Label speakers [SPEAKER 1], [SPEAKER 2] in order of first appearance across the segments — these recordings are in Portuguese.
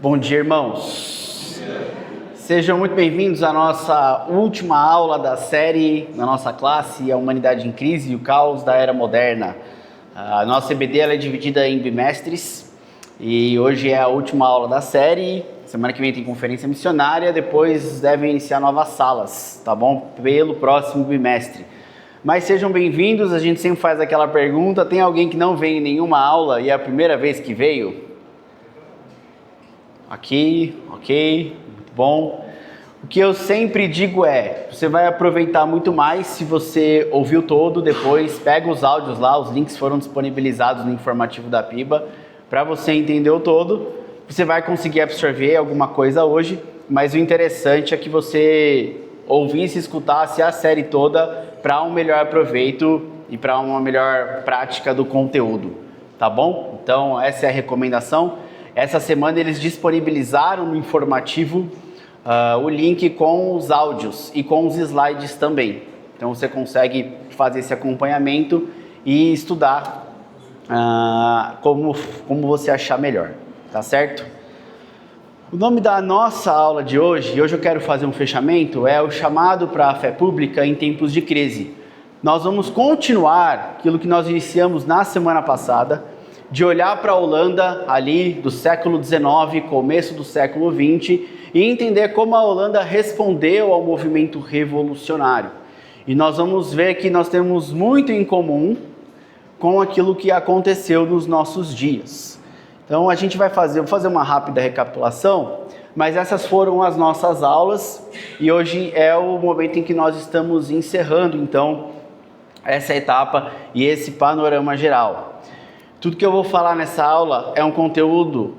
[SPEAKER 1] Bom dia, irmãos. Sejam muito bem-vindos à nossa última aula da série, na nossa classe, A Humanidade em Crise e o Caos da Era Moderna. A nossa EBD ela é dividida em bimestres e hoje é a última aula da série. Semana que vem tem conferência missionária, depois devem iniciar novas salas, tá bom? Pelo próximo bimestre. Mas sejam bem-vindos, a gente sempre faz aquela pergunta, tem alguém que não veio em nenhuma aula e é a primeira vez que veio? Aqui, ok, muito bom. O que eu sempre digo é, você vai aproveitar muito mais se você ouviu todo, depois pega os áudios lá, os links foram disponibilizados no informativo da PIBA, para você entender o todo, você vai conseguir absorver alguma coisa hoje, mas o interessante é que você ouvisse e escutasse a série toda para um melhor proveito e para uma melhor prática do conteúdo, tá bom? Então essa é a recomendação. Essa semana eles disponibilizaram no informativo o link com os áudios e com os slides também. Então você consegue fazer esse acompanhamento e estudar como você achar melhor, tá certo? O nome da nossa aula de hoje, e hoje eu quero fazer um fechamento, é o chamado para a fé pública em tempos de crise. Nós vamos continuar aquilo que nós iniciamos na semana passada, de olhar para a Holanda ali do século XIX, começo do século XX, e entender como a Holanda respondeu ao movimento revolucionário. E nós vamos ver que nós temos muito em comum com aquilo que aconteceu nos nossos dias. Então a gente vou fazer uma rápida recapitulação, mas essas foram as nossas aulas, e hoje é o momento em que nós estamos encerrando, então, essa etapa e esse panorama geral. Tudo que eu vou falar nessa aula é um conteúdo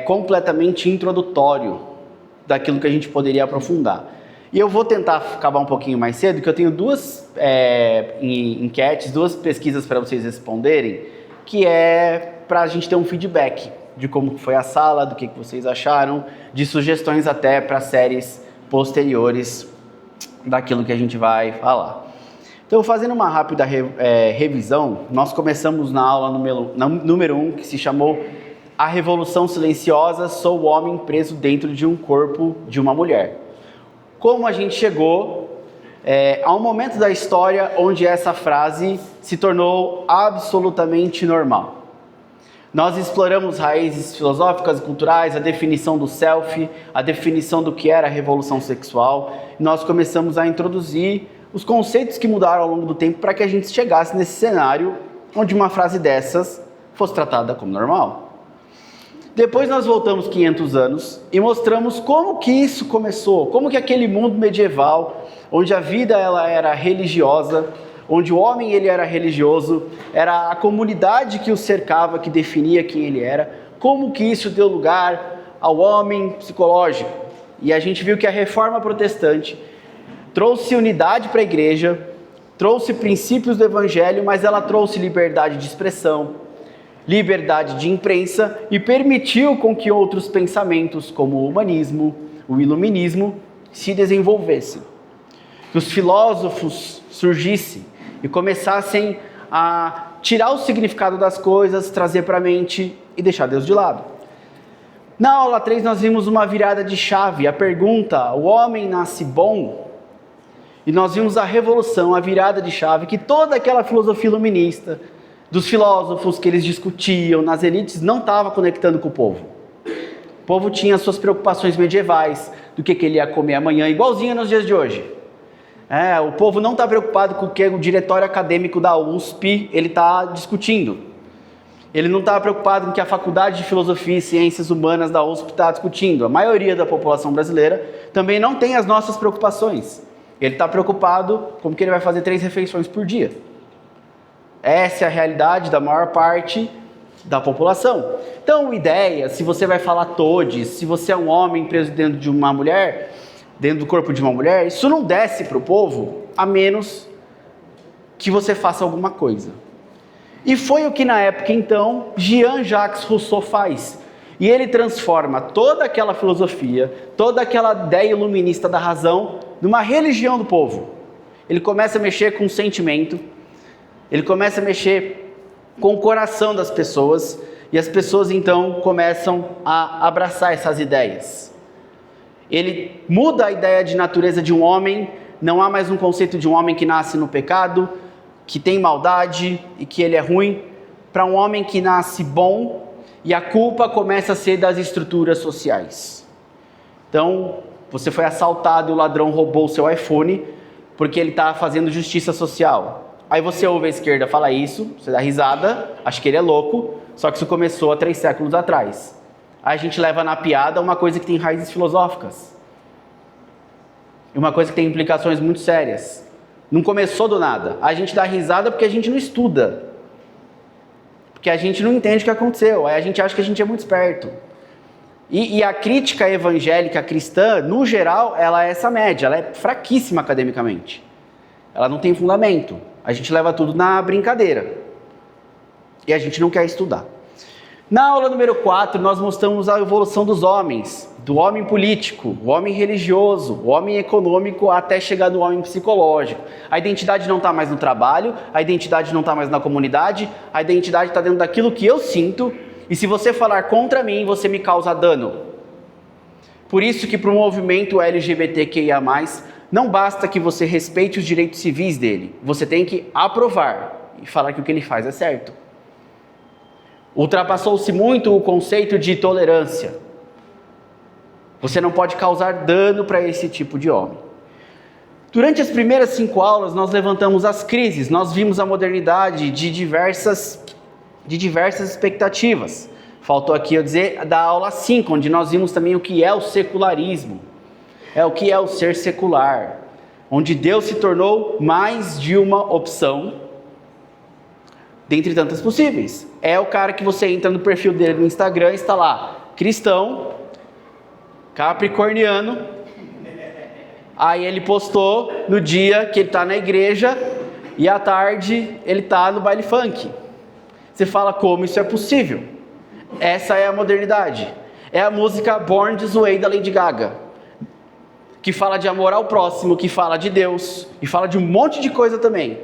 [SPEAKER 1] completamente introdutório daquilo que a gente poderia aprofundar. E eu vou tentar acabar um pouquinho mais cedo, que eu tenho duas enquetes, duas pesquisas para vocês responderem, que é para a gente ter um feedback de como foi a sala, do que vocês acharam, de sugestões até para séries posteriores daquilo que a gente vai falar. Então, fazendo uma rápida revisão, nós começamos na aula número 1, que se chamou A Revolução Silenciosa, sou o homem preso dentro de um corpo de uma mulher. Como a gente chegou a um momento da história onde essa frase se tornou absolutamente normal. Nós exploramos raízes filosóficas e culturais, a definição do self, a definição do que era a revolução sexual, e nós começamos a introduzir os conceitos que mudaram ao longo do tempo para que a gente chegasse nesse cenário onde uma frase dessas fosse tratada como normal. Depois nós voltamos 500 anos e mostramos como que isso começou, como que aquele mundo medieval, onde a vida ela era religiosa, onde o homem ele era religioso, era a comunidade que o cercava, que definia quem ele era, como que isso deu lugar ao homem psicológico. E a gente viu que a reforma protestante trouxe unidade para a igreja, trouxe princípios do evangelho, mas ela trouxe liberdade de expressão, liberdade de imprensa e permitiu com que outros pensamentos, como o humanismo, o iluminismo, se desenvolvessem. Que os filósofos surgissem e começassem a tirar o significado das coisas, trazer para a mente e deixar Deus de lado. Na aula 3 nós vimos uma virada de chave, a pergunta, o homem nasce bom? E nós vimos a revolução, a virada de chave, que toda aquela filosofia iluminista, dos filósofos que eles discutiam nas elites, não estava conectando com o povo. O povo tinha suas preocupações medievais, do que ele ia comer amanhã, igualzinho nos dias de hoje. O povo não está preocupado com o que o diretório acadêmico da USP ele está discutindo. Ele não está preocupado com o que a Faculdade de Filosofia e Ciências Humanas da USP está discutindo. A maioria da população brasileira também não tem as nossas preocupações. Ele está preocupado com que ele vai fazer 3 refeições por dia. Essa é a realidade da maior parte da população. Então, ideia, se você vai falar todes, se você é um homem preso dentro de uma mulher, dentro do corpo de uma mulher, isso não desce para o povo, a menos que você faça alguma coisa. E foi o que na época, então, Jean-Jacques Rousseau faz. E ele transforma toda aquela filosofia, toda aquela ideia iluminista da razão, numa religião do povo. Ele começa a mexer com o sentimento, ele começa a mexer com o coração das pessoas, e as pessoas então começam a abraçar essas ideias. Ele muda a ideia de natureza de um homem, não há mais um conceito de um homem que nasce no pecado, que tem maldade e que ele é ruim, para um homem que nasce bom, e a culpa começa a ser das estruturas sociais. Então, você foi assaltado e o ladrão roubou o seu iPhone porque ele está fazendo justiça social. Aí você ouve a esquerda falar isso, você dá risada, acha que ele é louco, só que isso começou há 3 séculos atrás. Aí a gente leva na piada uma coisa que tem raízes filosóficas. E uma coisa que tem implicações muito sérias. Não começou do nada. A gente dá risada porque a gente não estuda. Porque a gente não entende o que aconteceu. Aí a gente acha que a gente é muito esperto. E a crítica evangélica cristã, no geral, ela é essa média. Ela é fraquíssima academicamente. Ela não tem fundamento. A gente leva tudo na brincadeira. E a gente não quer estudar. Na aula número 4, nós mostramos a evolução dos homens. Do homem político, o homem religioso, o homem econômico, até chegar no homem psicológico. A identidade não está mais no trabalho, a identidade não está mais na comunidade, a identidade está dentro daquilo que eu sinto, e se você falar contra mim, você me causa dano. Por isso que para o movimento LGBTQIA+, não basta que você respeite os direitos civis dele, você tem que aprovar e falar que o que ele faz é certo. Ultrapassou-se muito o conceito de tolerância. Você não pode causar dano para esse tipo de homem. Durante as primeiras 5 aulas, nós levantamos as crises, nós vimos a modernidade de diversas expectativas. Faltou aqui eu dizer da aula 5, onde nós vimos também o que é o secularismo. O que é o ser secular. Onde Deus se tornou mais de uma opção, dentre tantas possíveis. É o cara que você entra no perfil dele no Instagram e está lá, cristão, capricorniano. Aí ele postou no dia que ele está na igreja e à tarde ele está no baile funk. Você fala, como isso é possível? Essa é a modernidade. É a música Born This Way da Lady Gaga, que fala de amor ao próximo, que fala de Deus e fala de um monte de coisa também.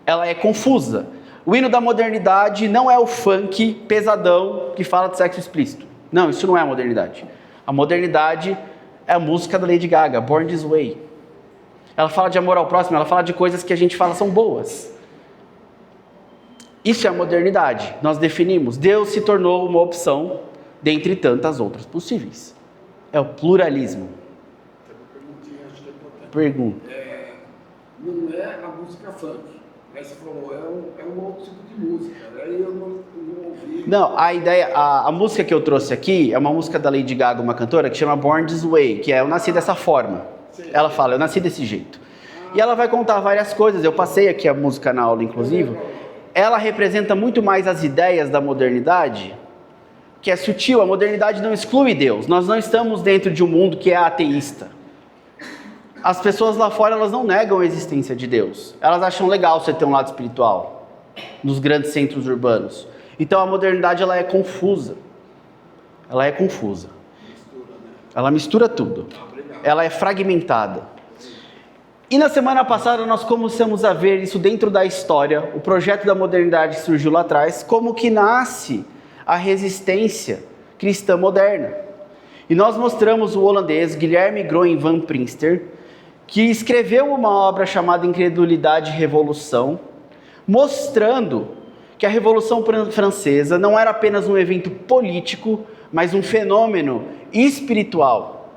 [SPEAKER 1] Ela é confusa. O hino da modernidade não é o funk pesadão que fala de sexo explícito. Não, isso não é a modernidade. A modernidade é a música da Lady Gaga, Born This Way. Ela fala de amor ao próximo, ela fala de coisas que a gente fala são boas. Isso é a modernidade. Nós definimos. Deus se tornou uma opção dentre tantas outras possíveis. É o pluralismo. Pergunta.
[SPEAKER 2] Não é a música funk. Mas você falou, é um outro tipo de música. Aí eu não ouvi.
[SPEAKER 1] Não, a ideia, a música que eu trouxe aqui é uma música da Lady Gaga, uma cantora, que chama Born This Way, que é Eu Nasci Dessa Forma. Sim. Ela fala, eu nasci desse jeito. E ela vai contar várias coisas, eu passei aqui a música na aula, inclusive. Ela representa muito mais as ideias da modernidade, que é sutil. A modernidade não exclui Deus. Nós não estamos dentro de um mundo que é ateísta. As pessoas lá fora, elas não negam a existência de Deus. Elas acham legal você ter um lado espiritual nos grandes centros urbanos. Então a modernidade, ela é confusa. Ela é confusa. Ela mistura tudo. Ela é fragmentada. E na semana passada nós começamos a ver isso dentro da história, o projeto da modernidade que surgiu lá atrás, como que nasce a resistência cristã moderna. E nós mostramos o holandês Guilherme Groen van Prinster, que escreveu uma obra chamada Incredulidade e Revolução, mostrando que a Revolução Francesa não era apenas um evento político, mas um fenômeno espiritual,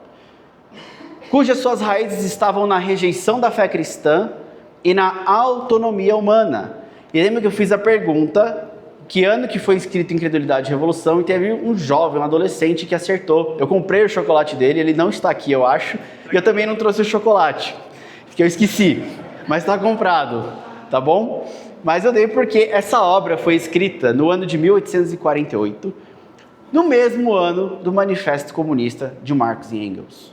[SPEAKER 1] cujas suas raízes estavam na rejeição da fé cristã e na autonomia humana. E lembra que eu fiz a pergunta, que ano que foi escrito Incredulidade e Revolução, e teve um jovem, um adolescente que acertou. Eu comprei o chocolate dele, ele não está aqui, eu acho, e eu também não trouxe o chocolate, que eu esqueci, mas está comprado, tá bom? Mas eu dei porque essa obra foi escrita no ano de 1848, no mesmo ano do Manifesto Comunista de Marx e Engels.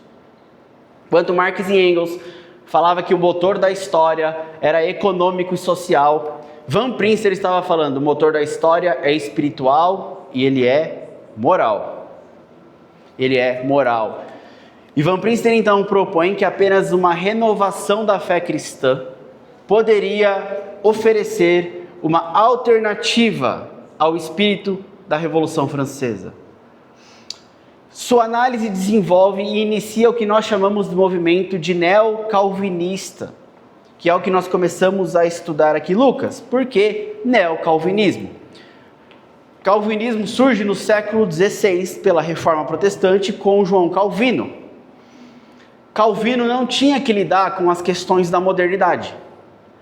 [SPEAKER 1] Enquanto Marx e Engels falava que o motor da história era econômico e social, Van Prinster estava falando, o motor da história é espiritual e ele é moral. Ele é moral. E Van Prinster então propõe que apenas uma renovação da fé cristã poderia oferecer uma alternativa ao espírito da Revolução Francesa? Sua análise desenvolve e inicia o que nós chamamos de movimento de neocalvinista, que é o que nós começamos a estudar aqui. Lucas, por que neocalvinismo? Calvinismo surge no século XVI pela Reforma Protestante com João Calvino. Calvino não tinha que lidar com as questões da modernidade.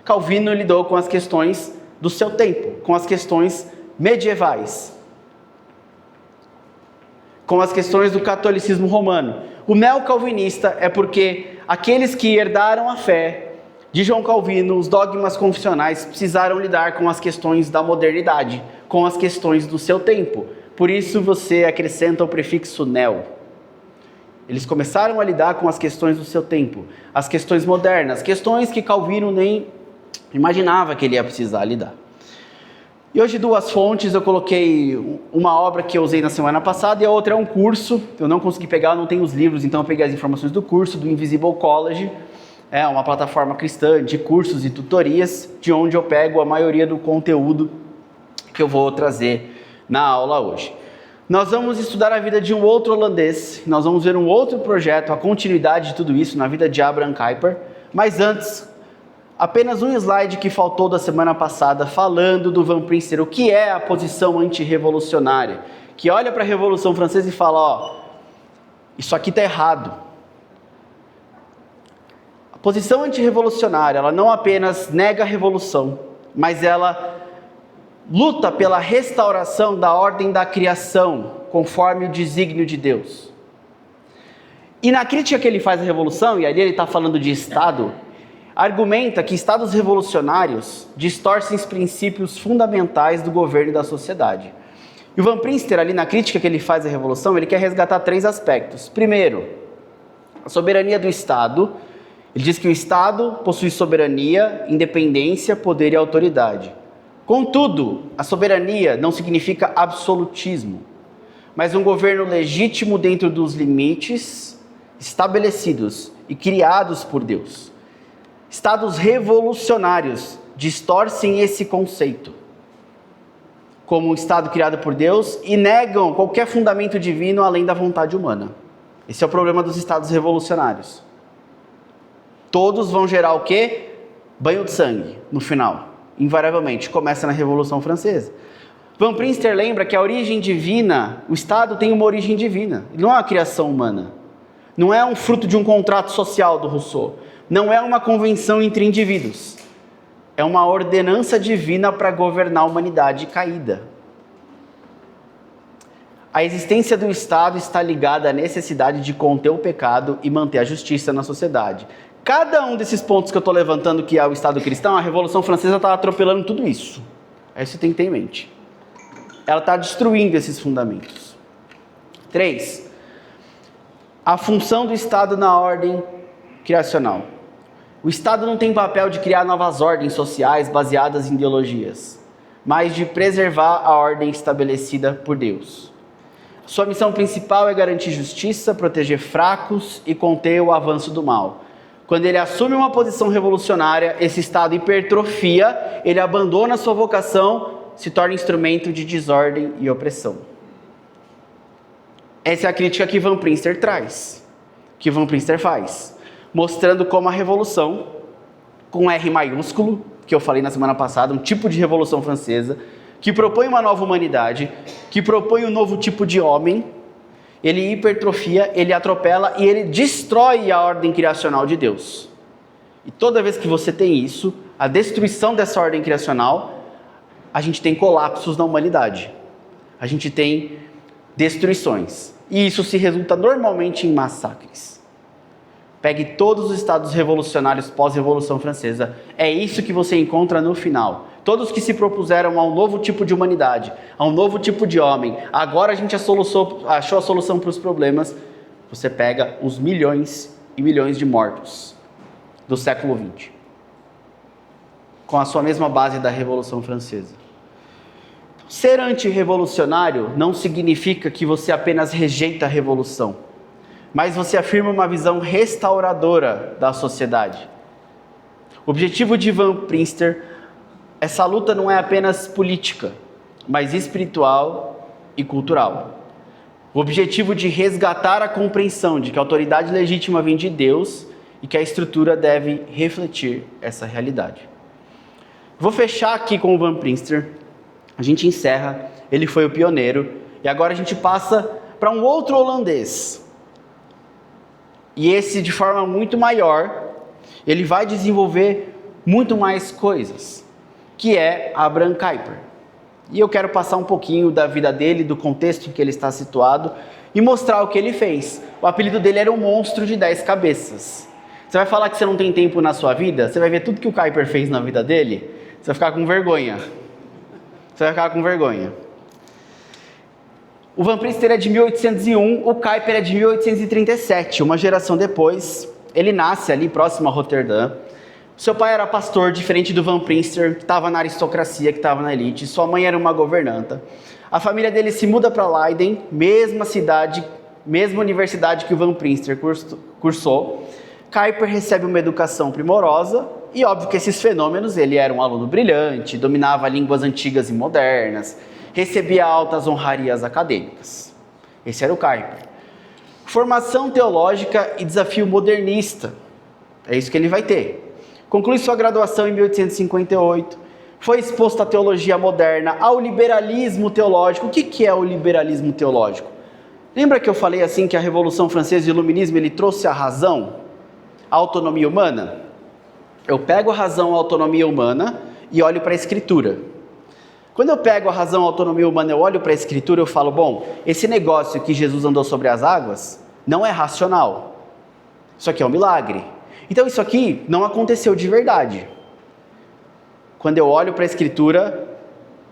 [SPEAKER 1] Calvino lidou com as questões do seu tempo, com as questões medievais, com as questões do catolicismo romano. O neocalvinista é porque aqueles que herdaram a fé de João Calvino, os dogmas confessionais, precisaram lidar com as questões da modernidade, com as questões do seu tempo. Por isso você acrescenta o prefixo neo. Eles começaram a lidar com as questões do seu tempo, as questões modernas, questões que Calvino nem imaginava que ele ia precisar lidar. E hoje duas fontes, eu coloquei uma obra que eu usei na semana passada e a outra é um curso. Eu não consegui pegar, eu não tenho os livros, então eu peguei as informações do curso, do Invisible College. É uma plataforma cristã de cursos e tutorias, de onde eu pego a maioria do conteúdo que eu vou trazer na aula hoje. Nós vamos estudar a vida de um outro holandês, nós vamos ver um outro projeto, a continuidade de tudo isso na vida de Abraham Kuyper, mas antes, apenas um slide que faltou da semana passada, falando do Van Prinster, o que é a posição antirrevolucionária, que olha para a Revolução Francesa e fala, ó, isso aqui está errado. A posição antirrevolucionária, ela não apenas nega a revolução, mas ela luta pela restauração da ordem da criação, conforme o desígnio de Deus. E na crítica que ele faz à revolução, e ali ele está falando de Estado, argumenta que estados revolucionários distorcem os princípios fundamentais do governo e da sociedade. E o Van Prinster, ali na crítica que ele faz à revolução, ele quer resgatar três aspectos. Primeiro, a soberania do Estado. Ele diz que o Estado possui soberania, independência, poder e autoridade. Contudo, a soberania não significa absolutismo, mas um governo legítimo dentro dos limites estabelecidos e criados por Deus. Estados revolucionários distorcem esse conceito como um Estado criado por Deus e negam qualquer fundamento divino além da vontade humana. Esse é o problema dos Estados revolucionários. Todos vão gerar o quê? Banho de sangue, no final. Invariavelmente, começa na Revolução Francesa. Van Prinster lembra que a origem divina, o Estado tem uma origem divina. Ele não é uma criação humana. Não é um fruto de um contrato social do Rousseau. Não é uma convenção entre indivíduos. É uma ordenança divina para governar a humanidade caída. A existência do Estado está ligada à necessidade de conter o pecado e manter a justiça na sociedade. Cada um desses pontos que eu estou levantando, que é o Estado cristão, a Revolução Francesa está atropelando tudo isso. Aí você tem que ter em mente. Ela está destruindo esses fundamentos. 3. A função do Estado na ordem criacional. O Estado não tem papel de criar novas ordens sociais baseadas em ideologias, mas de preservar a ordem estabelecida por Deus. Sua missão principal é garantir justiça, proteger fracos e conter o avanço do mal. Quando ele assume uma posição revolucionária, esse Estado hipertrofia, ele abandona sua vocação, se torna instrumento de desordem e opressão. Essa é a crítica que Van Prinster traz, que Van Prinster faz, mostrando como a revolução, com R maiúsculo, que eu falei na semana passada, um tipo de revolução francesa, que propõe uma nova humanidade, que propõe um novo tipo de homem, ele hipertrofia, ele atropela e ele destrói a ordem criacional de Deus. E toda vez que você tem isso, a destruição dessa ordem criacional, a gente tem colapsos na humanidade. A gente tem destruições. E isso se resulta normalmente em massacres. Pegue todos os estados revolucionários pós-Revolução Francesa. É isso que você encontra no final. Todos que se propuseram a um novo tipo de humanidade, a um novo tipo de homem. Agora a gente achou a solução para os problemas. Você pega os milhões e milhões de mortos do século XX. Com a sua mesma base da Revolução Francesa. Ser antirrevolucionário não significa que você apenas rejeita a revolução, mas você afirma uma visão restauradora da sociedade. O objetivo de Van Prinster, essa luta não é apenas política, mas espiritual e cultural. O objetivo de resgatar a compreensão de que a autoridade legítima vem de Deus e que a estrutura deve refletir essa realidade. Vou fechar aqui com o Van Prinster. A gente encerra, ele foi o pioneiro, e agora a gente passa para um outro holandês. E esse, de forma muito maior, ele vai desenvolver muito mais coisas, que é Abraham Kuyper. E eu quero passar um pouquinho da vida dele, do contexto em que ele está situado, e mostrar o que ele fez. O apelido dele era um monstro de 10 cabeças. Você vai falar que você não tem tempo na sua vida? Você vai ver tudo que o Kuyper fez na vida dele? Você vai ficar com vergonha. Você vai ficar com vergonha. O Van Prinster é de 1801, o Kuyper é de 1837, uma geração depois. Ele nasce ali próximo a Roterdã. Seu pai era pastor, diferente do Van Prinster, que estava na aristocracia, que estava na elite. Sua mãe era uma governanta. A família dele se muda para Leiden, mesma cidade, mesma universidade que o Van Prinster cursou. Kuyper recebe uma educação primorosa e óbvio que esses fenômenos, ele era um aluno brilhante, dominava línguas antigas e modernas, recebia altas honrarias acadêmicas. Esse era o Kuyper. Formação teológica e desafio modernista. É isso que ele vai ter. Conclui sua graduação em 1858, foi exposto à teologia moderna, ao liberalismo teológico. O que é o liberalismo teológico? Lembra que eu falei assim que a Revolução Francesa e o Iluminismo ele trouxe a razão, a autonomia humana? Eu pego a razão, a autonomia humana e olho para a Escritura. Quando eu pego a razão, a autonomia humana, eu olho para a Escritura, eu falo, bom, esse negócio que Jesus andou sobre as águas não é racional. Isso aqui é um milagre. Então isso aqui não aconteceu de verdade. Quando eu olho para a Escritura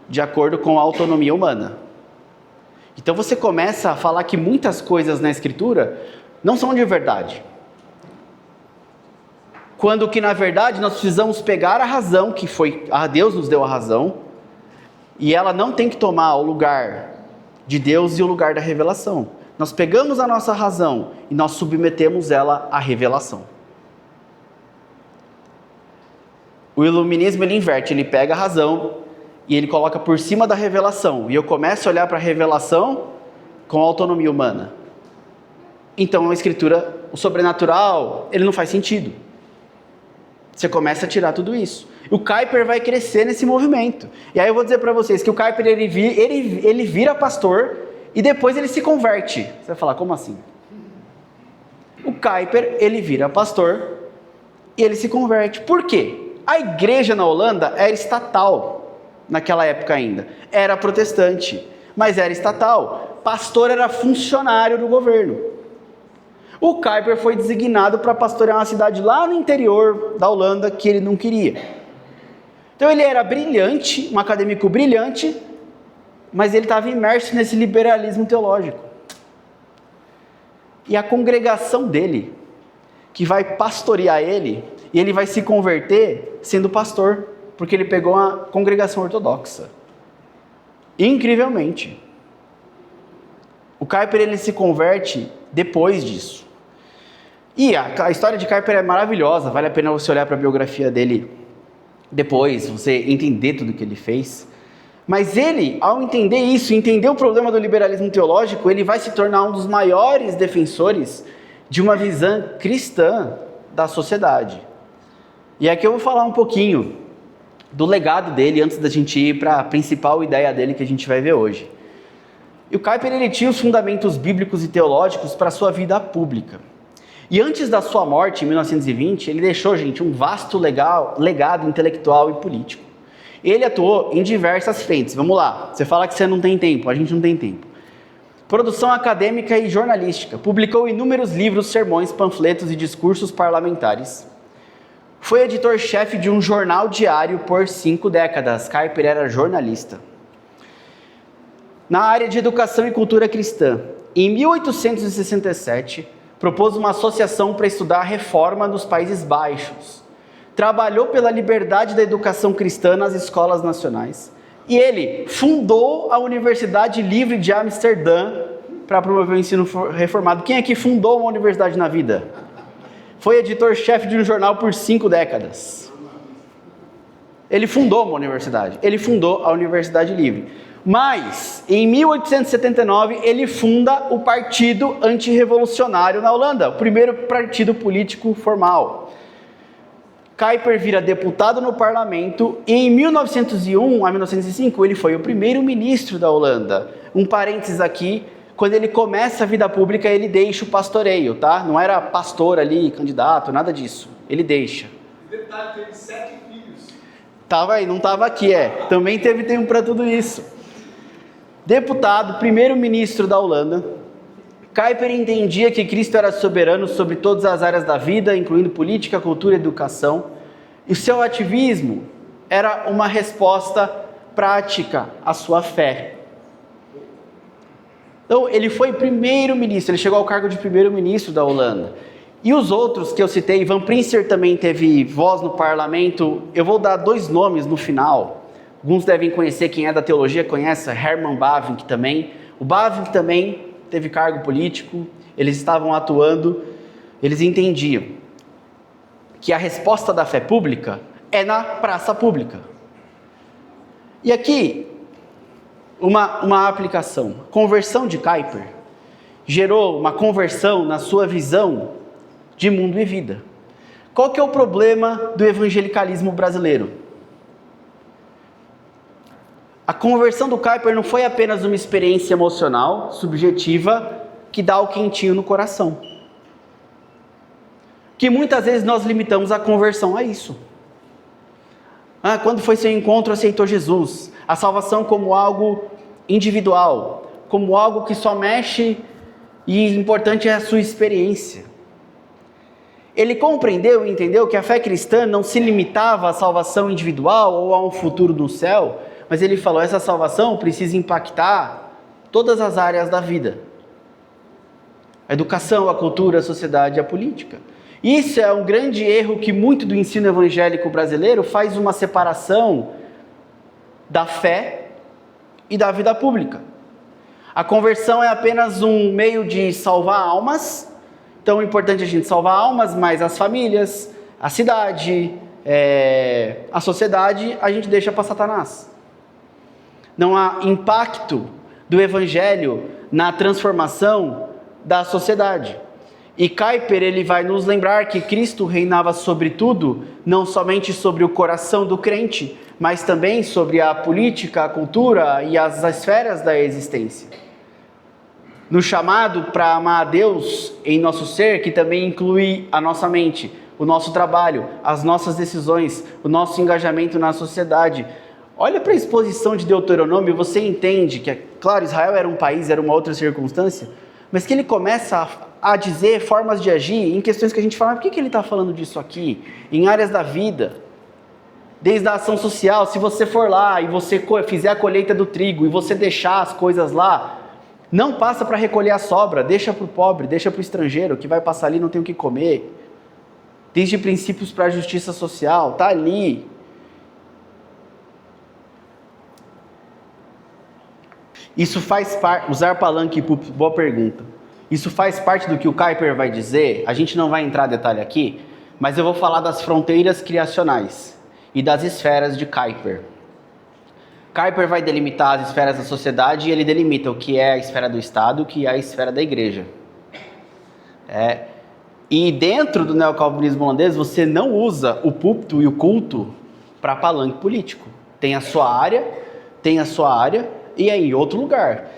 [SPEAKER 1] de acordo com a autonomia humana. Então você começa a falar que muitas coisas na Escritura não são de verdade. Quando que na verdade nós precisamos pegar a razão, que foi, Deus nos deu a razão, e ela não tem que tomar o lugar de Deus e o lugar da revelação. Nós pegamos a nossa razão e nós submetemos ela à revelação. O iluminismo ele inverte, ele pega a razão e ele coloca por cima da revelação. E eu começo a olhar para a revelação com a autonomia humana. Então a Escritura, o sobrenatural, ele não faz sentido. Você começa a tirar tudo isso. O Kuyper vai crescer nesse movimento. E aí eu vou dizer para vocês que o Kuyper ele vira pastor e depois ele se converte. Você vai falar, como assim? O Kuyper ele vira pastor e ele se converte. Por quê? A igreja na Holanda era estatal naquela época ainda. Era protestante, mas era estatal. Pastor era funcionário do governo. O Kuyper foi designado para pastorear uma cidade lá no interior da Holanda que ele não queria. Então ele era brilhante, um acadêmico brilhante, mas ele estava imerso nesse liberalismo teológico. E a congregação dele, que vai pastorear ele, e ele vai se converter sendo pastor, porque ele pegou uma congregação ortodoxa. Incrivelmente. O Kuyper ele se converte depois disso. E a história de Kuyper é maravilhosa, vale a pena você olhar para a biografia dele depois, você entender tudo o que ele fez. Mas ele, ao entender isso, entender o problema do liberalismo teológico, ele vai se tornar um dos maiores defensores de uma visão cristã da sociedade. E aqui eu vou falar um pouquinho do legado dele antes da gente ir para a principal ideia dele que a gente vai ver hoje. E o Kuyper ele tinha os fundamentos bíblicos e teológicos para a sua vida pública. E antes da sua morte, em 1920, ele deixou, gente, um vasto legado intelectual e político. Ele atuou em diversas frentes. Vamos lá, você fala que você não tem tempo, a gente não tem tempo. Produção acadêmica e jornalística. Publicou inúmeros livros, sermões, panfletos e discursos parlamentares. Foi editor-chefe de um jornal diário por 5 décadas. Kuyper era jornalista. Na área de educação e cultura cristã, em 1867, propôs uma associação para estudar a reforma nos Países Baixos. Trabalhou pela liberdade da educação cristã nas escolas nacionais. E ele fundou a Universidade Livre de Amsterdã para promover o ensino reformado. Quem aqui fundou uma universidade na vida? Foi editor-chefe de um jornal por 5 décadas. Ele fundou uma universidade. Ele fundou a Universidade Livre. Mas, em 1879, ele funda o Partido Antirrevolucionário na Holanda, o primeiro partido político formal. Kuyper vira deputado no parlamento e em 1901 a 1905 ele foi o primeiro-ministro da Holanda. Um parênteses aqui, quando ele começa a vida pública ele deixa o pastoreio, tá? Não era pastor ali, candidato, nada disso. Ele deixa.
[SPEAKER 3] Detalhe, teve 7 filhos.
[SPEAKER 1] Tava aí, não tava aqui, Também teve tempo para tudo isso. Deputado, primeiro-ministro da Holanda, Kuyper entendia que Cristo era soberano sobre todas as áreas da vida, incluindo política, cultura e educação, e o seu ativismo era uma resposta prática à sua fé. Então, ele foi primeiro-ministro, ele chegou ao cargo de primeiro-ministro da Holanda. E os outros que eu citei, Van Prinster também teve voz no parlamento, eu vou dar 2 nomes no final. Alguns devem conhecer, quem é da teologia conhece, Herman Bavinck também. O Bavinck também teve cargo político, eles estavam atuando, eles entendiam que a resposta da fé pública é na praça pública. E aqui, uma aplicação. Conversão de Kuyper gerou uma conversão na sua visão de mundo e vida. Qual que é o problema do evangelicalismo brasileiro? A conversão do Kuyper não foi apenas uma experiência emocional, subjetiva, que dá o quentinho no coração. Que muitas vezes nós limitamos a conversão a isso. Quando foi seu encontro, aceitou Jesus. A salvação como algo individual, como algo que só mexe e importante é a sua experiência. Ele compreendeu e entendeu que a fé cristã não se limitava à salvação individual ou a um futuro no céu, mas ele falou, essa salvação precisa impactar todas as áreas da vida. A educação, a cultura, a sociedade e a política. Isso é um grande erro que muito do ensino evangélico brasileiro faz uma separação da fé e da vida pública. A conversão é apenas um meio de salvar almas, então é importante a gente salvar almas, mas as famílias, a cidade, a sociedade, a gente deixa para Satanás. Não há impacto do evangelho na transformação da sociedade. E Kuyper, ele vai nos lembrar que Cristo reinava sobre tudo, não somente sobre o coração do crente, mas também sobre a política, a cultura e as esferas da existência. No chamado para amar a Deus em nosso ser, que também inclui a nossa mente, o nosso trabalho, as nossas decisões, o nosso engajamento na sociedade. Olha para a exposição de Deuteronômio, você entende que, claro, Israel era um país, era uma outra circunstância, mas que ele começa a dizer formas de agir em questões que a gente fala, por que ele está falando disso aqui? Em áreas da vida, desde a ação social, se você for lá e você fizer a colheita do trigo e você deixar as coisas lá, não passa para recolher a sobra, deixa para o pobre, deixa para o estrangeiro, que vai passar ali não tem o que comer. Desde princípios para a justiça social, está ali. Isso faz parte, usar palanque público, boa pergunta. Isso faz parte do que o Kuyper vai dizer, a gente não vai entrar em detalhe aqui, mas eu vou falar das fronteiras criacionais e das esferas de Kuyper. Kuyper vai delimitar as esferas da sociedade e ele delimita o que é a esfera do Estado, o que é a esfera da igreja. E dentro do neocalvinismo holandês, você não usa o púlpito e o culto para palanque político. Tem a sua área e é em outro lugar.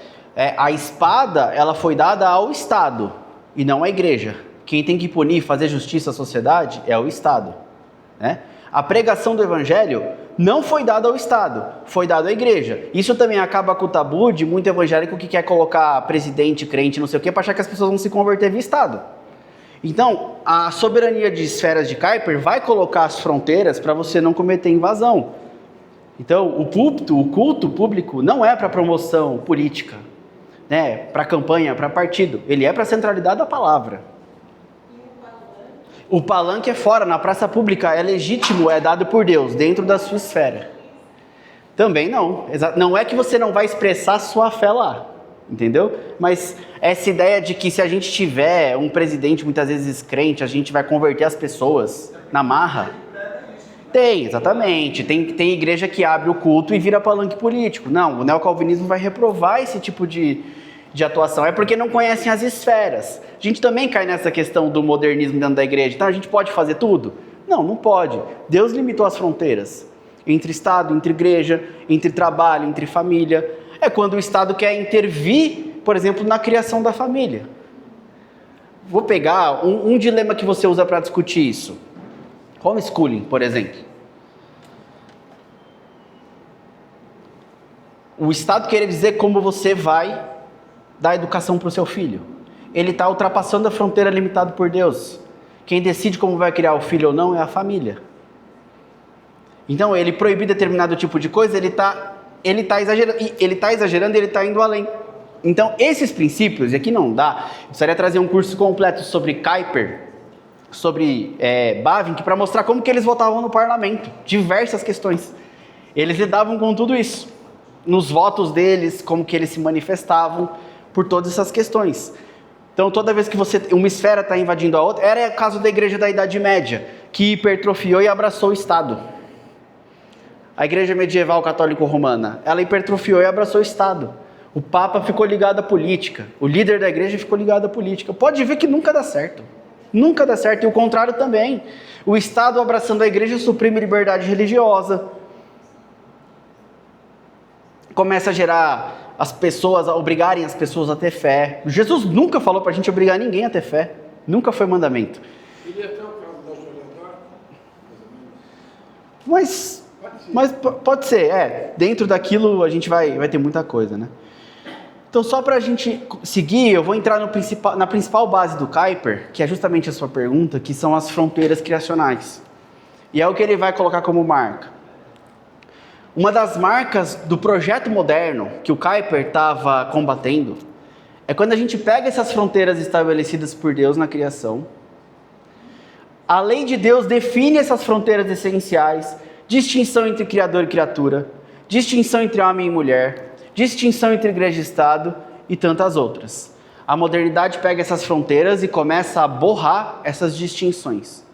[SPEAKER 1] A espada, ela foi dada ao Estado e não à igreja. Quem tem que punir, fazer justiça à sociedade é o Estado. A pregação do evangelho não foi dada ao Estado, foi dada à igreja. Isso também acaba com o tabu de muito evangélico que quer colocar presidente, crente, não sei o quê, para achar que as pessoas vão se converter via Estado. Então, a soberania de esferas de Kuyper vai colocar as fronteiras para você não cometer invasão. Então, o púlpito, o culto público, não é para promoção política, para campanha, para partido. Ele é para a centralidade da palavra. O palanque é fora, na praça pública, é legítimo, é dado por Deus, dentro da sua esfera. Também não. Não é que você não vai expressar sua fé lá, entendeu? Mas essa ideia de que se a gente tiver um presidente muitas vezes crente, a gente vai converter as pessoas na marra. Tem, exatamente. Tem igreja que abre o culto e vira palanque político. Não, o neocalvinismo vai reprovar esse tipo de atuação. É porque não conhecem as esferas. A gente também cai nessa questão do modernismo dentro da igreja. Então a gente pode fazer tudo? Não, não pode. Deus limitou as fronteiras entre Estado, entre igreja, entre trabalho, entre família. É quando o Estado quer intervir, por exemplo, na criação da família. Vou pegar um dilema que você usa para discutir isso. Homeschooling, por exemplo. O Estado quer dizer como você vai dar educação para o seu filho. Ele está ultrapassando a fronteira limitada por Deus. Quem decide como vai criar o filho ou não é a família. Então, ele proibir determinado tipo de coisa, ele está exagerando, e ele está indo além. Então, esses princípios, e aqui não dá, eu precisaria trazer um curso completo sobre Kuyper, sobre Bavinck, para mostrar como que eles votavam no parlamento, diversas questões. Eles lidavam com tudo isso, nos votos deles, como que eles se manifestavam, por todas essas questões. Então, toda vez que uma esfera está invadindo a outra, era o caso da igreja da Idade Média, que hipertrofiou e abraçou o Estado. A igreja medieval católico-romana, ela hipertrofiou e abraçou o Estado. O Papa ficou ligado à política, o líder da igreja ficou ligado à política. Pode ver que nunca dá certo. Nunca dá certo, e o contrário também. O Estado abraçando a igreja suprime liberdade religiosa. Começa a gerar obrigarem as pessoas a ter fé. Jesus nunca falou para a gente obrigar ninguém a ter fé. Nunca foi mandamento.
[SPEAKER 2] Seria até o caso da Joana d'Arc,
[SPEAKER 1] Mas pode ser, dentro daquilo a gente vai ter muita coisa, né? Então, só para a gente seguir, eu vou entrar na principal base do Kuyper, que é justamente a sua pergunta, que são as fronteiras criacionais. E é o que ele vai colocar como marca. Uma das marcas do projeto moderno que o Kuyper estava combatendo é quando a gente pega essas fronteiras estabelecidas por Deus na criação. A lei de Deus define essas fronteiras essenciais, distinção entre criador e criatura, distinção entre homem e mulher, distinção entre igreja e Estado e tantas outras. A modernidade pega essas fronteiras e começa a borrar essas distinções.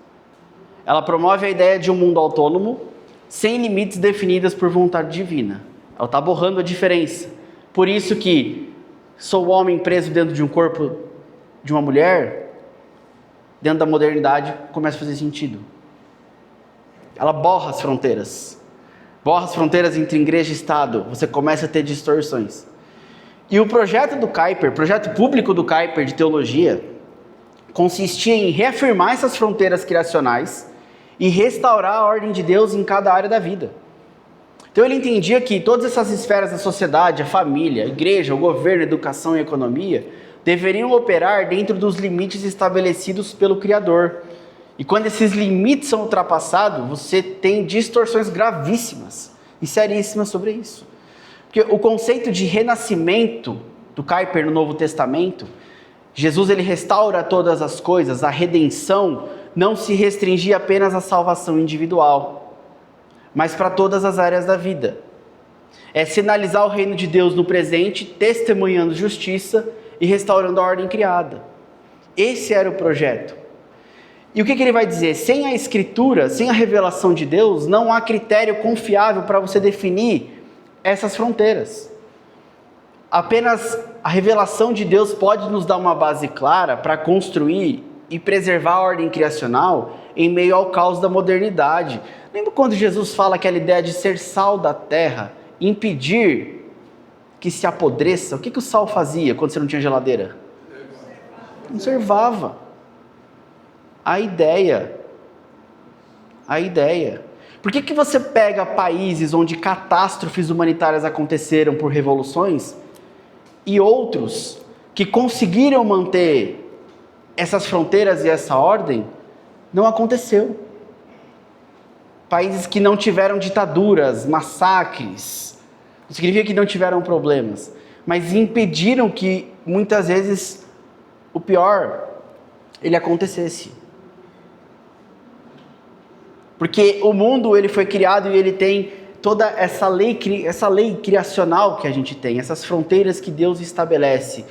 [SPEAKER 1] Ela promove a ideia de um mundo autônomo, sem limites definidas por vontade divina. Ela está borrando a diferença. Por isso que sou homem preso dentro de um corpo de uma mulher, dentro da modernidade, começa a fazer sentido. Ela borra as fronteiras. Borra as fronteiras entre igreja e Estado. Você começa a ter distorções. E o projeto do Kuyper, projeto público do Kuyper de teologia, consistia em reafirmar essas fronteiras criacionais e restaurar a ordem de Deus em cada área da vida. Então ele entendia que todas essas esferas da sociedade, a família, a igreja, o governo, a educação e a economia, deveriam operar dentro dos limites estabelecidos pelo Criador. E quando esses limites são ultrapassados, você tem distorções gravíssimas e seríssimas sobre isso. Porque o conceito de renascimento do Kuyper no Novo Testamento, Jesus ele restaura todas as coisas, a redenção não se restringia apenas à salvação individual, mas para todas as áreas da vida. É sinalizar o reino de Deus no presente, testemunhando justiça e restaurando a ordem criada. Esse era o projeto. E o que ele vai dizer? Sem a Escritura, sem a revelação de Deus, não há critério confiável para você definir essas fronteiras. Apenas a revelação de Deus pode nos dar uma base clara para construir e preservar a ordem criacional em meio ao caos da modernidade. Lembra quando Jesus fala aquela ideia de ser sal da terra, impedir que se apodreça? O que o sal fazia quando você não tinha geladeira? Conservava. A ideia. Por que você pega países onde catástrofes humanitárias aconteceram por revoluções e outros que conseguiram manter essas fronteiras e essa ordem, não aconteceu? Países que não tiveram ditaduras, massacres, não significa que não tiveram problemas, mas impediram que muitas vezes o pior ele acontecesse. Porque o mundo ele foi criado e ele tem toda essa lei criacional que a gente tem, essas fronteiras que Deus estabelece.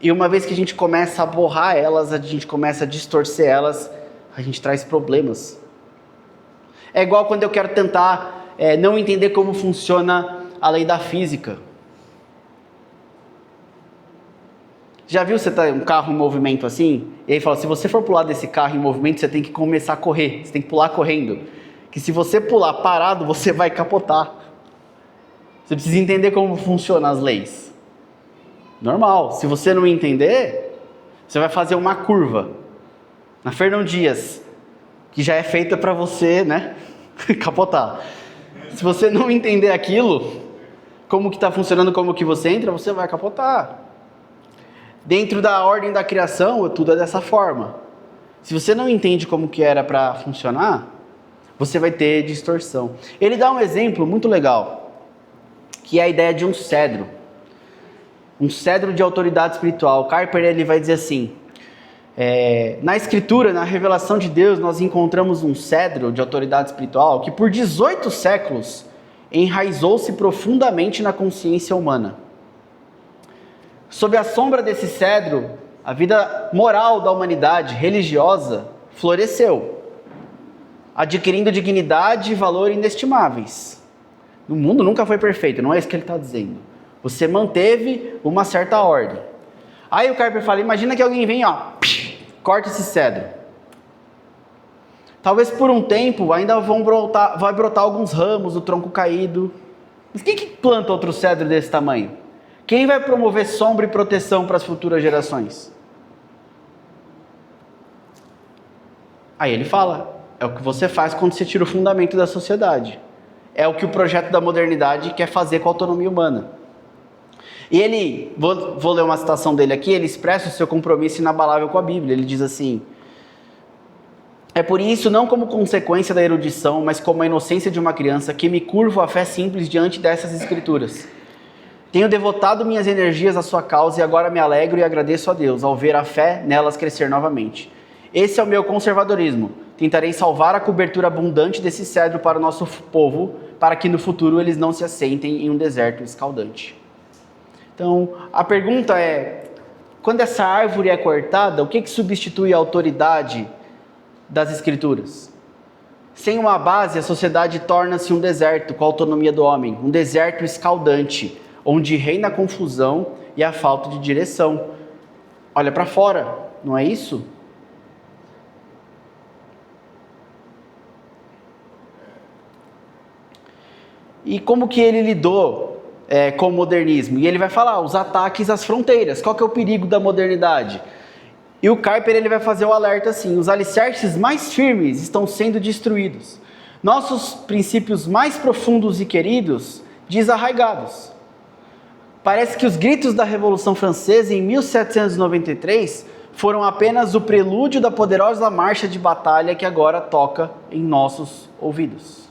[SPEAKER 1] E uma vez que a gente começa a borrar elas, a gente começa a distorcer elas, a gente traz problemas. É igual quando eu quero tentar não entender como funciona a lei da física. Já viu você tá um carro em movimento assim? E aí fala, se você for pular desse carro em movimento, você tem que começar a correr. Você tem que pular correndo. Que se você pular parado, você vai capotar. Você precisa entender como funcionam as leis. Normal. Se você não entender, você vai fazer uma curva na Fernão Dias, que já é feita para você, né, capotar. Se você não entender aquilo, como que está funcionando, como que você entra, você vai capotar. Dentro da ordem da criação, tudo é dessa forma. Se você não entende como que era para funcionar, você vai ter distorção. Ele dá um exemplo muito legal, que é a ideia de um cedro. Um cedro de autoridade espiritual. Kuyper, ele vai dizer assim, na escritura, na revelação de Deus, nós encontramos um cedro de autoridade espiritual que por 18 séculos enraizou-se profundamente na consciência humana. Sob a sombra desse cedro, a vida moral da humanidade religiosa floresceu, adquirindo dignidade e valor inestimáveis. O mundo nunca foi perfeito, não é isso que ele está dizendo. Você manteve uma certa ordem. Aí o Kuyper fala, imagina que alguém vem, corta esse cedro. Talvez por um tempo ainda vai brotar alguns ramos do tronco caído. Mas quem que planta outro cedro desse tamanho? Quem vai promover sombra e proteção para as futuras gerações? Aí ele fala, é o que você faz quando você tira o fundamento da sociedade. É o que o projeto da modernidade quer fazer com a autonomia humana. E ele, vou ler uma citação dele aqui, ele expressa o seu compromisso inabalável com a Bíblia. Ele diz assim, é por isso, não como consequência da erudição, mas como a inocência de uma criança, que me curvo à fé simples diante dessas escrituras. Tenho devotado minhas energias à sua causa e agora me alegro e agradeço a Deus ao ver a fé nelas crescer novamente. Esse é o meu conservadorismo. Tentarei salvar a cobertura abundante desse cedro para o nosso povo, para que no futuro eles não se assentem em um deserto escaldante. Então, a pergunta é, quando essa árvore é cortada, o que substitui a autoridade das Escrituras? Sem uma base, a sociedade torna-se um deserto com a autonomia do homem, um deserto escaldante, onde reina a confusão e a falta de direção. Olha para fora, não é isso? E como que ele lidou com o modernismo? E ele vai falar, os ataques às fronteiras. Qual que é o perigo da modernidade? E o Kuyper, ele vai fazer o alerta assim, os alicerces mais firmes estão sendo destruídos. Nossos princípios mais profundos e queridos, desarraigados. Parece que os gritos da Revolução Francesa em 1793 foram apenas o prelúdio da poderosa marcha de batalha que agora toca em nossos ouvidos.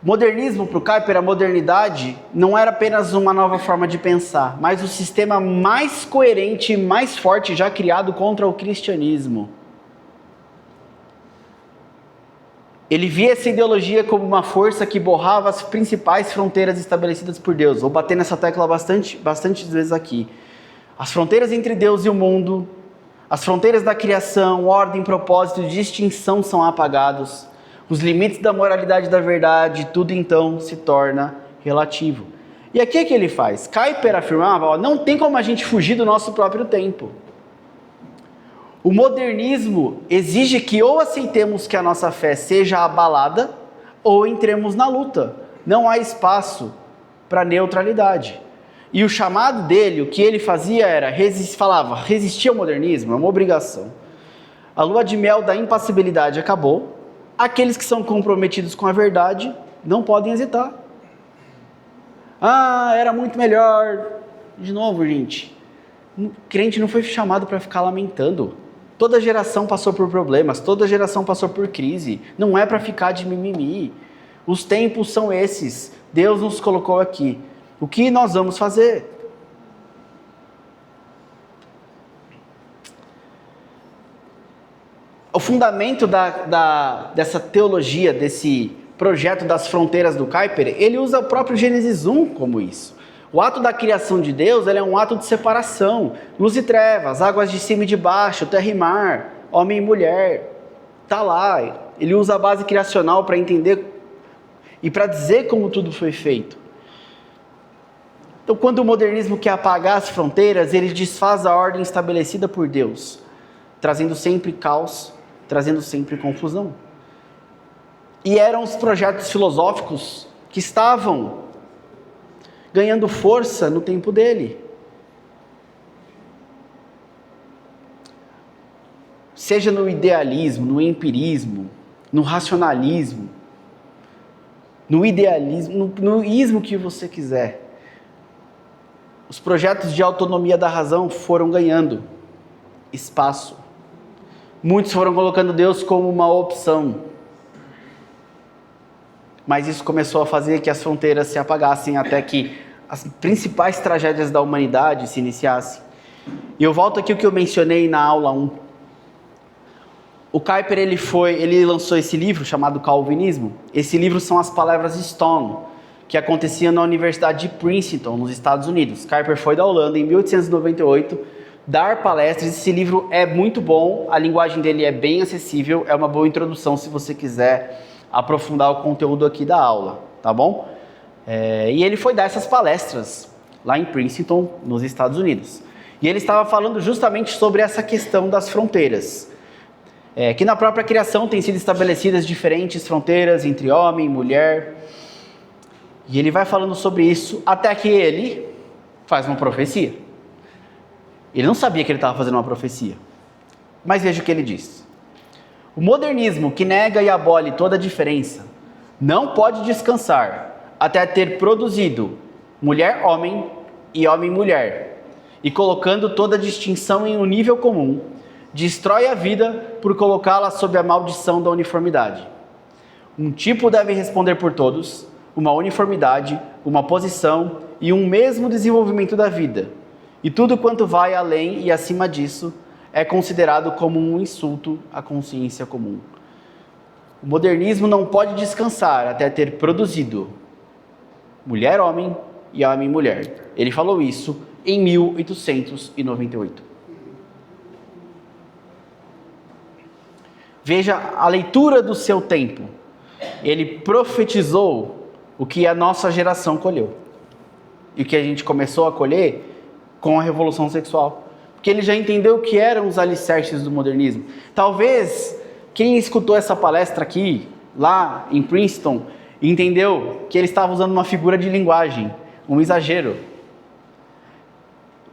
[SPEAKER 1] Modernismo para o Kuyper, a modernidade não era apenas uma nova forma de pensar, mas o sistema mais coerente e mais forte já criado contra o cristianismo. Ele via essa ideologia como uma força que borrava as principais fronteiras estabelecidas por Deus. Vou bater nessa tecla bastante vezes aqui. As fronteiras entre Deus e o mundo, as fronteiras da criação, ordem, propósito e distinção são apagados. Os limites da moralidade e da verdade, tudo então se torna relativo. E aqui é que ele faz? Kuyper afirmava, não tem como a gente fugir do nosso próprio tempo. O modernismo exige que ou aceitemos que a nossa fé seja abalada ou entremos na luta. Não há espaço para neutralidade. E o chamado dele, o que ele fazia era, resistir ao modernismo, é uma obrigação. A lua de mel da impassibilidade acabou. Aqueles que são comprometidos com a verdade não podem hesitar. Era muito melhor. De novo, gente, o crente não foi chamado para ficar lamentando. Toda geração passou por problemas, toda geração passou por crise. Não é para ficar de mimimi. Os tempos são esses. Deus nos colocou aqui. O que nós vamos fazer? O fundamento dessa teologia, desse projeto das fronteiras do Kuyper, ele usa o próprio Gênesis 1 como isso. O ato da criação de Deus, ele é um ato de separação. Luz e trevas, águas de cima e de baixo, terra e mar, homem e mulher. Está lá, ele usa a base criacional para entender e para dizer como tudo foi feito. Então, quando o modernismo quer apagar as fronteiras, ele desfaz a ordem estabelecida por Deus, trazendo sempre caos, trazendo sempre confusão. E eram os projetos filosóficos que estavam ganhando força no tempo dele. Seja no idealismo, no empirismo, no racionalismo, no idealismo, no ismo que você quiser. Os projetos de autonomia da razão foram ganhando espaço. Muitos foram colocando Deus como uma opção. Mas isso começou a fazer que as fronteiras se apagassem até que as principais tragédias da humanidade se iniciassem. E eu volto aqui ao que eu mencionei na aula 1. O Kuyper, ele lançou esse livro chamado Calvinismo. Esse livro são as palavras Stone, que aconteciam na Universidade de Princeton, nos Estados Unidos. Kuyper foi da Holanda em 1898 dar palestras. Esse livro é muito bom, a linguagem dele é bem acessível, é uma boa introdução se você quiser aprofundar o conteúdo aqui da aula, tá bom? E ele foi dar essas palestras lá em Princeton, nos Estados Unidos. E ele estava falando justamente sobre essa questão das fronteiras. Que na própria criação tem sido estabelecidas diferentes fronteiras entre homem e mulher. E ele vai falando sobre isso até que ele faz uma profecia. Ele não sabia que ele estava fazendo uma profecia. Mas veja o que ele diz. O modernismo, que nega e abole toda a diferença, não pode descansar até ter produzido mulher-homem e homem-mulher, e colocando toda a distinção em um nível comum, destrói a vida por colocá-la sob a maldição da uniformidade. Um tipo deve responder por todos, uma uniformidade, uma posição e um mesmo desenvolvimento da vida. E tudo quanto vai além e acima disso é considerado como um insulto à consciência comum. O modernismo não pode descansar até ter produzido mulher-homem e homem-mulher. Ele falou isso em 1898. Veja a leitura do seu tempo. Ele profetizou o que a nossa geração colheu. E o que a gente começou a colher com a Revolução Sexual. Porque ele já entendeu o que eram os alicerces do modernismo. Talvez quem escutou essa palestra aqui, lá em Princeton, entendeu que ele estava usando uma figura de linguagem, um exagero.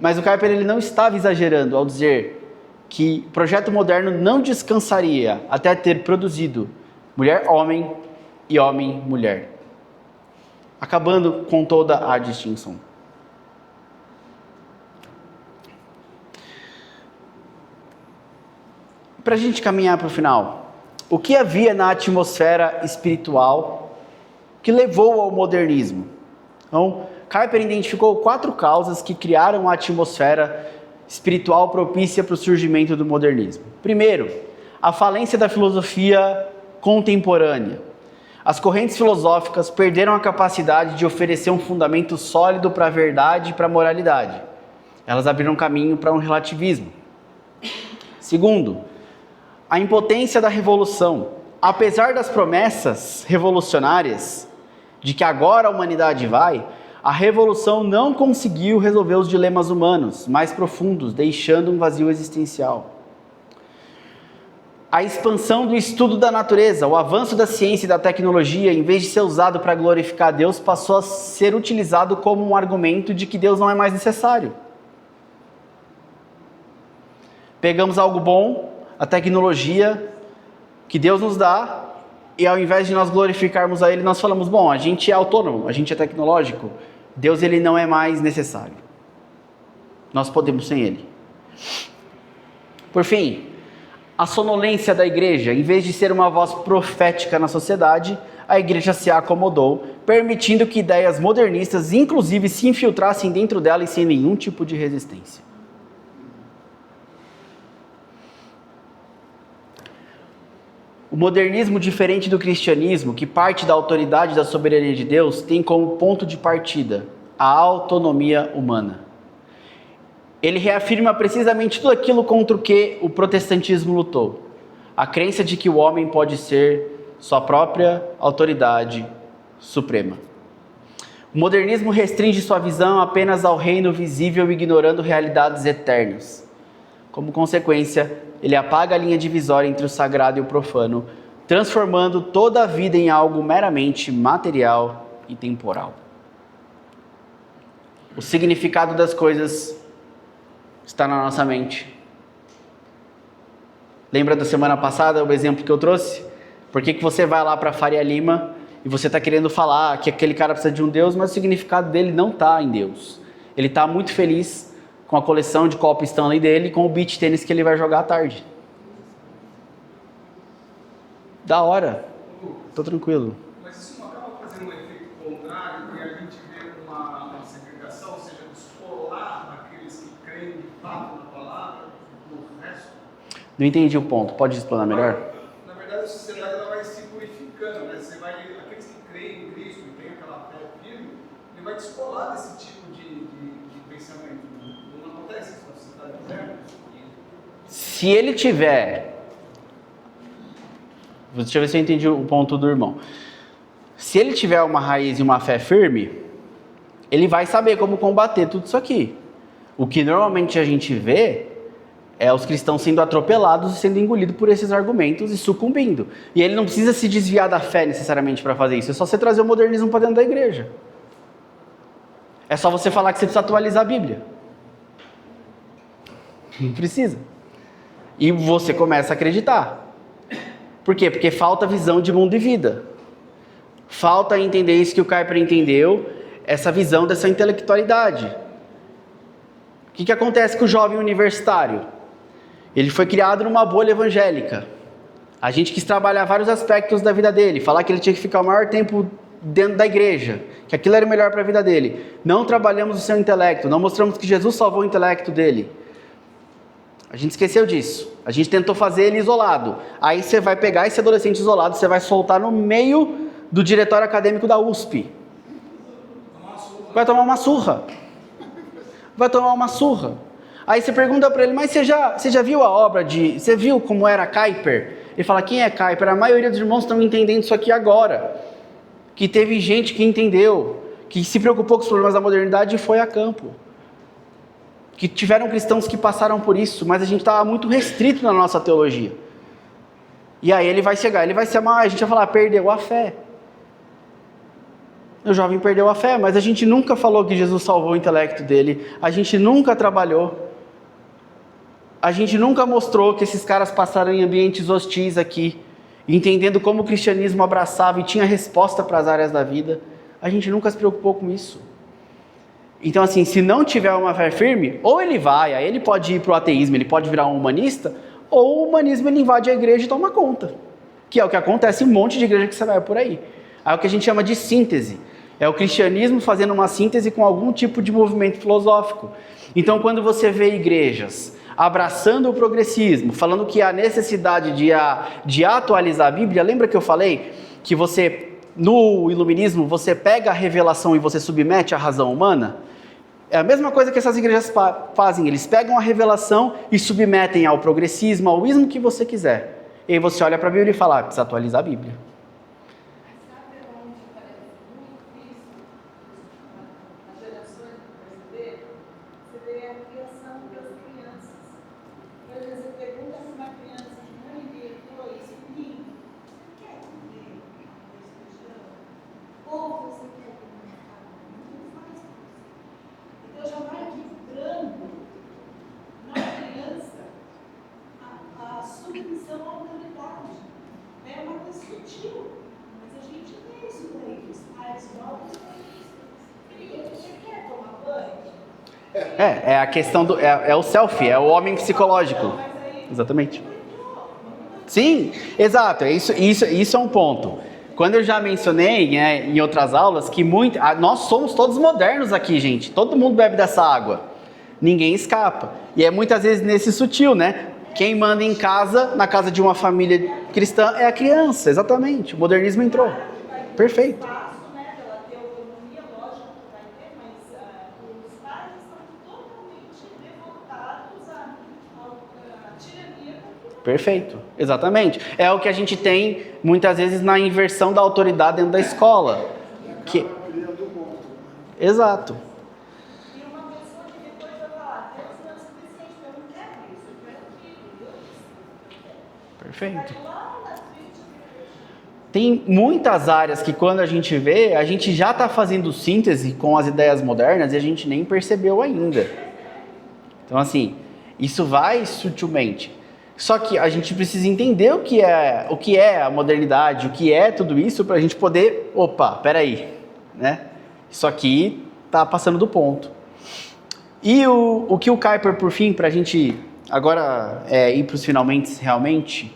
[SPEAKER 1] Mas o Kuyper, ele não estava exagerando ao dizer que o projeto moderno não descansaria até ter produzido mulher-homem e homem-mulher, acabando com toda a distinção. Para a gente caminhar para o final, o que havia na atmosfera espiritual que levou ao modernismo? Então, Kuyper identificou 4 causas que criaram a atmosfera espiritual propícia para o surgimento do modernismo. Primeiro, a falência da filosofia contemporânea. As correntes filosóficas perderam a capacidade de oferecer um fundamento sólido para a verdade e para a moralidade. Elas abriram caminho para um relativismo. Segundo, a impotência da revolução. Apesar das promessas revolucionárias de que agora a humanidade vai, a revolução não conseguiu resolver os dilemas humanos mais profundos, deixando um vazio existencial. A expansão do estudo da natureza, o avanço da ciência e da tecnologia, em vez de ser usado para glorificar Deus, passou a ser utilizado como um argumento de que Deus não é mais necessário. Pegamos algo bom, a tecnologia que Deus nos dá, e ao invés de nós glorificarmos a Ele, nós falamos, bom, a gente é autônomo, a gente é tecnológico, Deus ele não é mais necessário. Nós podemos sem Ele. Por fim, a sonolência da igreja, em vez de ser uma voz profética na sociedade, a igreja se acomodou, permitindo que ideias modernistas, inclusive, se infiltrassem dentro dela e sem nenhum tipo de resistência. O modernismo, diferente do cristianismo, que parte da autoridade da soberania de Deus, tem como ponto de partida a autonomia humana. Ele reafirma precisamente tudo aquilo contra o que o protestantismo lutou. A crença de que o homem pode ser sua própria autoridade suprema. O modernismo restringe sua visão apenas ao reino visível, ignorando realidades eternas. Como consequência, ele apaga a linha divisória entre o sagrado e o profano, transformando toda a vida em algo meramente material e temporal. O significado das coisas está na nossa mente. Lembra da semana passada o exemplo que eu trouxe? Por que você vai lá para Faria Lima e você está querendo falar que aquele cara precisa de um Deus, mas o significado dele não está em Deus. Ele está muito feliz com a coleção de copo Stanley dele, com o beach tênis que ele vai jogar à tarde. Da hora. Tô tranquilo.
[SPEAKER 3] Mas isso não acaba fazendo um efeito contrário, e a gente vê uma segregação, ou seja, descolar aqueles que creem de fato na palavra do resto?
[SPEAKER 1] Não entendi o ponto. Pode explanar melhor?
[SPEAKER 3] Na verdade, a sociedade ela vai se purificando, né? Aqueles que creem em Cristo e têm aquela fé firme, ele vai descolar desse tipo de pensamento. Não acontece isso na sociedade moderna?
[SPEAKER 1] Se ele tiver... Deixa eu ver se eu entendi o ponto do irmão. Se ele tiver uma raiz e uma fé firme, ele vai saber como combater tudo isso aqui. O que normalmente a gente vê é os cristãos sendo atropelados e sendo engolidos por esses argumentos e sucumbindo. E ele não precisa se desviar da fé necessariamente para fazer isso. É só você trazer o modernismo para dentro da igreja. É só você falar que você precisa atualizar a Bíblia. Não precisa. E você começa a acreditar. Por quê? Porque falta visão de mundo e vida. Falta entender isso que o Kuyper entendeu, essa visão dessa intelectualidade. O que acontece com o jovem universitário? Ele foi criado numa bolha evangélica. A gente quis trabalhar vários aspectos da vida dele, falar que ele tinha que ficar o maior tempo dentro da igreja, que aquilo era o melhor para a vida dele. Não trabalhamos o seu intelecto, não mostramos que Jesus salvou o intelecto dele. A gente esqueceu disso. A gente tentou fazer ele isolado. Aí você vai pegar esse adolescente isolado, você vai soltar no meio do diretório acadêmico da USP. Vai tomar uma surra. Vai tomar uma surra. Aí você pergunta para ele, mas você já viu a obra de... Você viu como era Kuyper? Ele fala, quem é Kuyper? A maioria dos irmãos estão entendendo isso aqui agora. Que teve gente que entendeu, que se preocupou com os problemas da modernidade e foi a campo. Que tiveram cristãos que passaram por isso, mas a gente estava muito restrito na nossa teologia. E aí ele vai chegar, ele vai se amar, a gente vai falar, perdeu a fé. O jovem perdeu a fé, mas a gente nunca falou que Jesus salvou o intelecto dele, a gente nunca trabalhou, a gente nunca mostrou que esses caras passaram em ambientes hostis aqui, entendendo como o cristianismo abraçava e tinha resposta para as áreas da vida. A gente nunca se preocupou com isso. Então, assim, se não tiver uma fé firme, ou ele vai, aí ele pode ir para o ateísmo, ele pode virar um humanista, ou o humanismo ele invade a igreja e toma conta. Que é o que acontece em um monte de igreja que você vai por aí. Aí é o que a gente chama de síntese. É o cristianismo fazendo uma síntese com algum tipo de movimento filosófico. Então, quando você vê igrejas abraçando o progressismo, falando que há necessidade de atualizar a Bíblia, lembra que eu falei que você, no iluminismo, você pega a revelação e você submete à razão humana? É a mesma coisa que essas igrejas fazem, eles pegam a revelação e submetem ao progressismo, ao ismo que você quiser. E aí você olha para a Bíblia e fala, precisa atualizar a Bíblia.
[SPEAKER 4] Sabe onde parece muito isso? Nas gerações do brasileiro, você vê a criação das crianças. Por exemplo, você pergunta para uma criança, mãe, isso lindo, você quer comer arroz e feijão? Ou você quer comer carne? Não faz isso. Então já vai quebrando na criança a submissão à autoridade. É uma coisa sutil, mas a gente vê isso daí, os pais novos. Filho, você quer tomar banho?
[SPEAKER 1] É a questão do... É o selfie, é o homem psicológico. Exatamente. Sim, exato, isso é um ponto. Quando eu já mencionei, né, em outras aulas, que nós somos todos modernos aqui, gente. Todo mundo bebe dessa água. Ninguém escapa. E é muitas vezes nesse sutil, né? Quem manda em casa, na casa de uma família cristã, é a criança. Exatamente. O modernismo entrou. Perfeito.
[SPEAKER 4] Espaço, né, ela tem autonomia, lógico que vai ter, mas os pais estão totalmente devotados à tirania da criança.
[SPEAKER 1] Perfeito, exatamente. É o que a gente tem muitas vezes na inversão da autoridade dentro da escola. Que... Exato.
[SPEAKER 4] E uma pessoa que depois vai falar, Deus não é suficiente, eu não quero isso, eu quero aquilo,
[SPEAKER 1] Perfeito.
[SPEAKER 4] Vai lá na frente.
[SPEAKER 1] Tem muitas áreas que quando a gente vê, a gente já está fazendo síntese com as ideias modernas e a gente nem percebeu ainda. Então assim, isso vai sutilmente. Só que a gente precisa entender o que é a modernidade, o que é tudo isso, para a gente poder, peraí, né? Isso aqui está passando do ponto. E o que o Kuyper, por fim, para a gente agora ir para os finalmente realmente,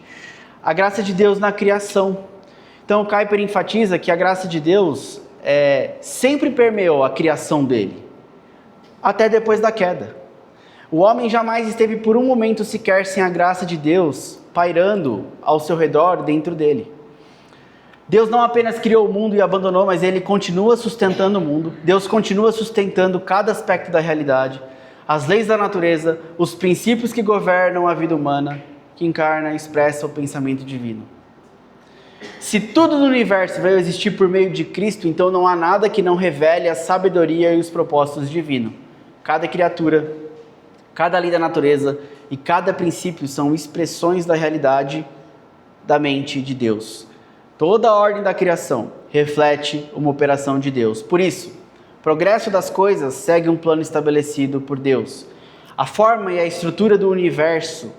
[SPEAKER 1] a graça de Deus na criação. Então o Kuyper enfatiza que a graça de Deus sempre permeou a criação dele, até depois da queda. O homem jamais esteve por um momento sequer sem a graça de Deus pairando ao seu redor, dentro dele. Deus não apenas criou o mundo e abandonou, mas Ele continua sustentando o mundo. Deus continua sustentando cada aspecto da realidade, as leis da natureza, os princípios que governam a vida humana, que encarna e expressa o pensamento divino. Se tudo no universo veio existir por meio de Cristo, então não há nada que não revele a sabedoria e os propósitos divinos. Cada criatura, cada lei da natureza e cada princípio são expressões da realidade da mente de Deus. Toda a ordem da criação reflete uma operação de Deus. Por isso, o progresso das coisas segue um plano estabelecido por Deus. A forma e a estrutura do universo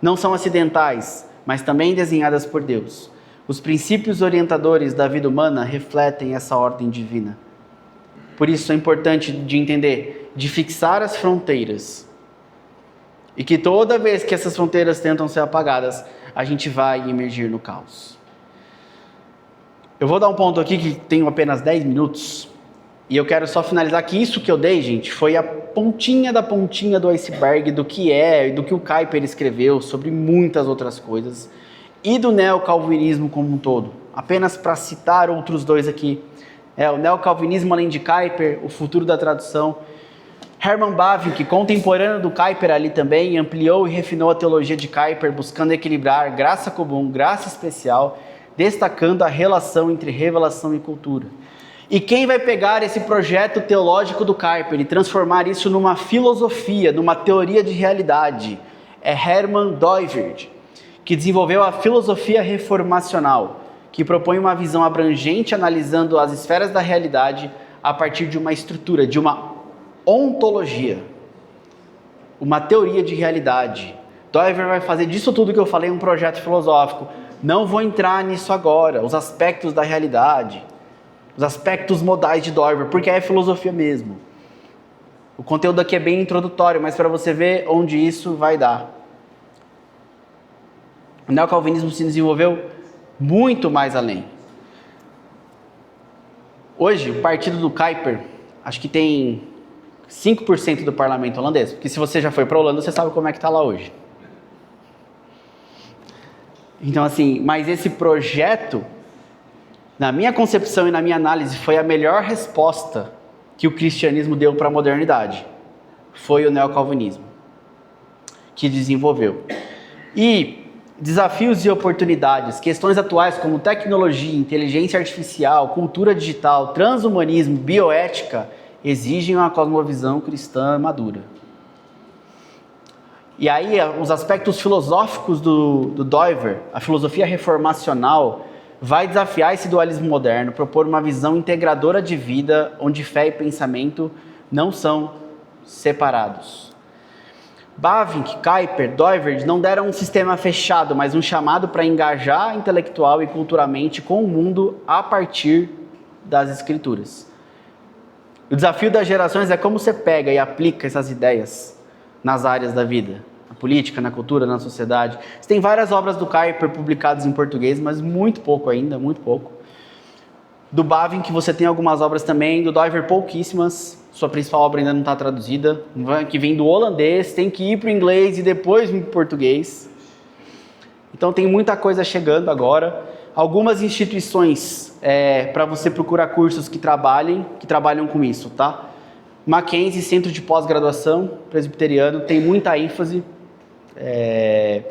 [SPEAKER 1] não são acidentais, mas também desenhadas por Deus. Os princípios orientadores da vida humana refletem essa ordem divina. Por isso é importante de entender, de fixar as fronteiras. E que toda vez que essas fronteiras tentam ser apagadas, a gente vai emergir no caos. Eu vou dar um ponto aqui que tenho apenas 10 minutos. E eu quero só finalizar que isso que eu dei, gente, foi a pontinha da pontinha do iceberg do que e do que o Kuyper escreveu sobre muitas outras coisas. E do neocalvinismo como um todo. Apenas para citar outros dois aqui. O neocalvinismo além de Kuyper, o futuro da tradução. Herman Bavinck, contemporâneo do Kuyper ali também, ampliou e refinou a teologia de Kuyper, buscando equilibrar graça comum, graça especial, destacando a relação entre revelação e cultura. E quem vai pegar esse projeto teológico do Kuyper e transformar isso numa filosofia, numa teoria de realidade, é Herman Doivert, que desenvolveu a filosofia reformacional, que propõe uma visão abrangente analisando as esferas da realidade a partir de uma estrutura, de uma ontologia, uma teoria de realidade. Doivert vai fazer disso tudo que eu falei um projeto filosófico. Não vou entrar nisso agora, os aspectos da realidade, os aspectos modais de Doivert, porque é filosofia mesmo. O conteúdo aqui é bem introdutório, mas para você ver onde isso vai dar. O neocalvinismo se desenvolveu muito mais além. Hoje, o partido do Kuyper, acho que tem 5% do parlamento holandês, porque se você já foi para a Holanda, você sabe como é que está lá hoje. Então assim, mas esse projeto, na minha concepção e na minha análise, foi a melhor resposta que o cristianismo deu para a modernidade. Foi o neocalvinismo que desenvolveu. E desafios e oportunidades, questões atuais como tecnologia, inteligência artificial, cultura digital, transhumanismo, bioética, exigem uma cosmovisão cristã madura. E aí, os aspectos filosóficos do Doivert, a filosofia reformacional, vai desafiar esse dualismo moderno, propor uma visão integradora de vida, onde fé e pensamento não são separados. Bavinck, Kuyper, Doivert não deram um sistema fechado, mas um chamado para engajar intelectual e culturalmente com o mundo a partir das Escrituras. O desafio das gerações é como você pega e aplica essas ideias nas áreas da vida, na política, na cultura, na sociedade. Você tem várias obras do Kuyper publicadas em português, mas muito pouco ainda, muito pouco. Do Bavinck você tem algumas obras também, do Doivert pouquíssimas. Sua principal obra ainda não está traduzida, que vem do holandês, tem que ir para o inglês e depois vir para o português. Então tem muita coisa chegando agora. Algumas instituições para você procurar cursos que trabalham com isso, tá? Mackenzie, Centro de Pós-Graduação Presbiteriano, tem muita ênfase.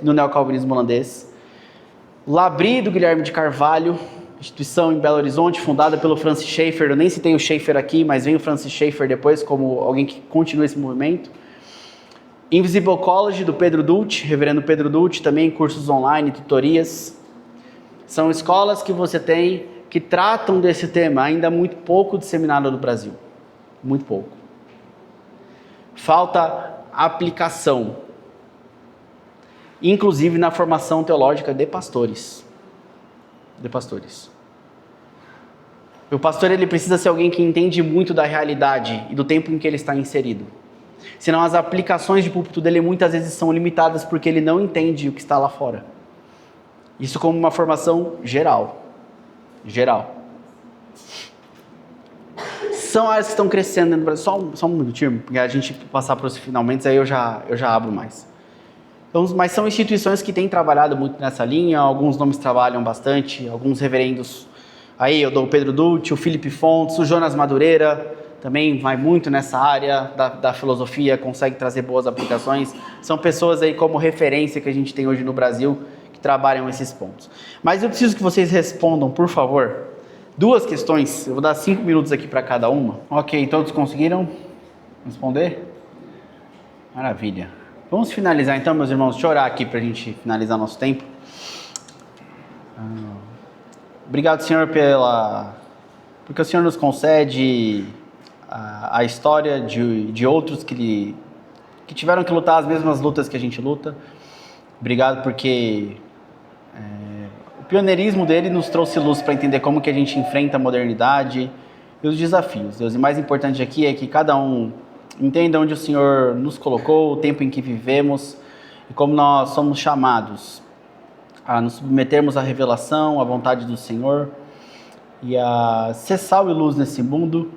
[SPEAKER 1] no neocalvinismo holandês. Labri, do Guilherme de Carvalho, instituição em Belo Horizonte, fundada pelo Francis Schaeffer. Eu nem citei o Schaeffer aqui, mas vem o Francis Schaeffer depois como alguém que continua esse movimento. Invisible College, do Pedro Dulce, reverendo Pedro Dulce, também cursos online, tutorias. São escolas que você tem que tratam desse tema, ainda muito pouco disseminado no Brasil. Muito pouco. Falta aplicação, inclusive na formação teológica de pastores. O pastor, ele precisa ser alguém que entende muito da realidade e do tempo em que ele está inserido. Senão as aplicações de púlpito dele muitas vezes são limitadas porque ele não entende o que está lá fora. Isso como uma formação geral. São áreas que estão crescendo dentro do Brasil. Só um minutinho, porque a gente passar para os finalmente, aí eu já abro mais. Então, mas são instituições que têm trabalhado muito nessa linha, alguns nomes trabalham bastante, alguns reverendos. Aí eu dou o Pedro Dulce, o Felipe Fontes, o Jonas Madureira, também vai muito nessa área da filosofia, consegue trazer boas aplicações. São pessoas aí como referência que a gente tem hoje no Brasil, que trabalham esses pontos. Mas eu preciso que vocês respondam, por favor, 2 questões. Eu vou dar 5 minutos aqui para cada uma. Ok, todos conseguiram responder? Maravilha. Vamos finalizar então, meus irmãos. Deixa eu orar aqui para a gente finalizar nosso tempo. Obrigado, Senhor, porque o Senhor nos concede a história de outros que tiveram que lutar as mesmas lutas que a gente luta. Obrigado porque o pioneirismo dele nos trouxe luz para entender como que a gente enfrenta a modernidade e os desafios, Deus. E mais importante aqui é que cada um entenda onde o Senhor nos colocou, o tempo em que vivemos e como nós somos chamados a nos submetermos à revelação, à vontade do Senhor e a ser sal e luz nesse mundo,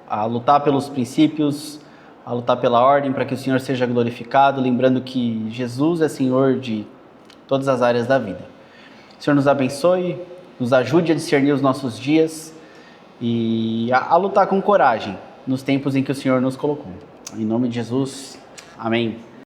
[SPEAKER 1] a lutar pelos princípios, a lutar pela ordem para que o Senhor seja glorificado, lembrando que Jesus é Senhor de todas as áreas da vida. O Senhor nos abençoe, nos ajude a discernir os nossos dias e a lutar com coragem nos tempos em que o Senhor nos colocou. Em nome de Jesus, amém.